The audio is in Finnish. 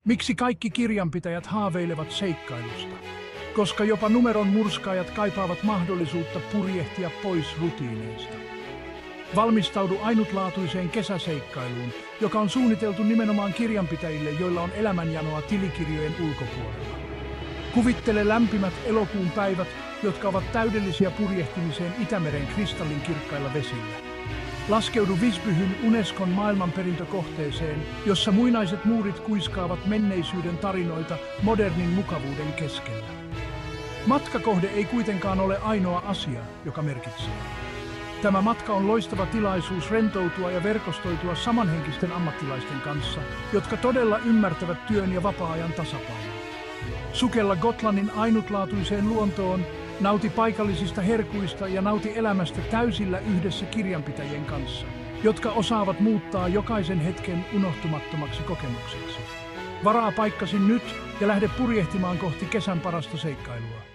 Miksi kaikki kirjanpitäjät haaveilevat seikkailusta? Koska jopa numeron murskaajat kaipaavat mahdollisuutta purjehtia pois rutiineista. Valmistaudu ainutlaatuiseen kesäseikkailuun, joka on suunniteltu nimenomaan kirjanpitäjille, joilla on elämänjanoa tilikirjojen ulkopuolella. Kuvittele lämpimät elokuun päivät, jotka ovat täydellisiä purjehtimiseen Itämeren kristallinkirkkailla vesillä. Laskeudu Visbyhyn Unescon maailmanperintökohteeseen, jossa muinaiset muurit kuiskaavat menneisyyden tarinoita modernin mukavuuden keskellä. Matkakohde ei kuitenkaan ole ainoa asia, joka merkitsee. Tämä matka on loistava tilaisuus rentoutua ja verkostoitua samanhenkisten ammattilaisten kanssa, jotka todella ymmärtävät työn ja vapaa-ajan tasapainon. Sukella Gotlannin ainutlaatuiseen luontoon, nauti paikallisista herkuista ja nauti elämästä täysillä yhdessä kirjanpitäjien kanssa, jotka osaavat muuttaa jokaisen hetken unohtumattomaksi kokemukseksi. Varaa paikkasi nyt ja lähde purjehtimaan kohti kesän parasta seikkailua.